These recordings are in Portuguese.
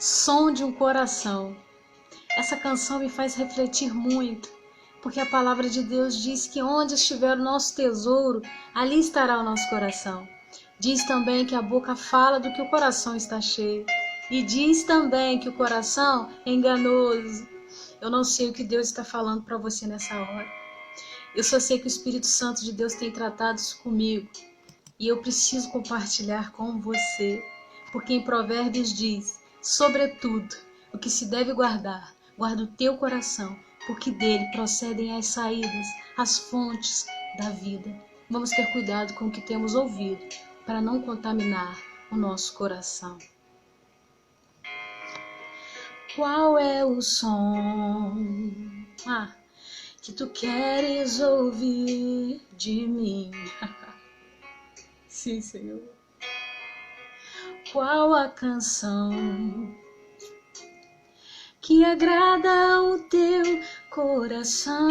Som de um coração. Essa canção me faz refletir muito, porque a palavra de Deus diz que onde estiver o nosso tesouro, ali estará o nosso coração. Diz também que a boca fala do que o coração está cheio. E diz também que o coração é enganoso. Eu não sei o que Deus está falando para você nessa hora. Eu só sei que o Espírito Santo de Deus tem tratado isso comigo. E eu preciso compartilhar com você. Porque em Provérbios diz, sobretudo, o que se deve guardar, guarda o teu coração, porque dele procedem as saídas, as fontes da vida. Vamos ter cuidado com o que temos ouvido, para não contaminar o nosso coração. Qual é o som que tu queres ouvir de mim? Sim, Senhor. Qual a canção que agrada o teu coração?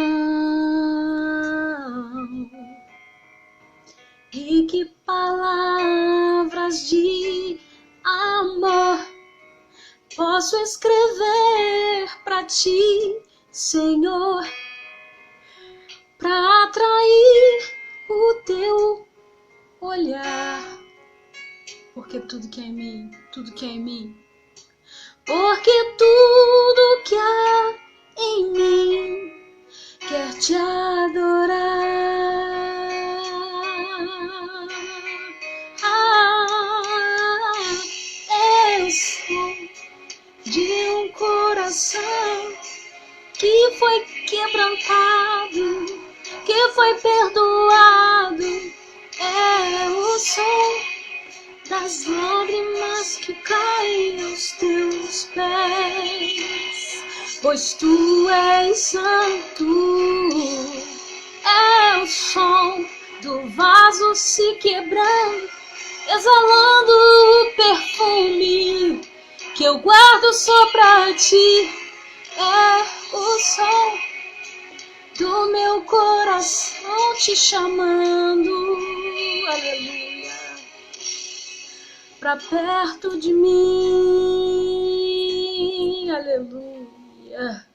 E que palavras de amor posso escrever para ti, Senhor, para atrair o teu olhar? Porque tudo que é em mim, porque tudo que há em mim quer te adorar. Eu sou de um coração que foi quebrantado, que foi perdoado. É o som das lágrimas que caem aos teus pés, pois tu és santo. É o som do vaso se quebrando, exalando o perfume que eu guardo só pra ti. É o som do meu coração te chamando, aleluia, pra perto de mim, aleluia.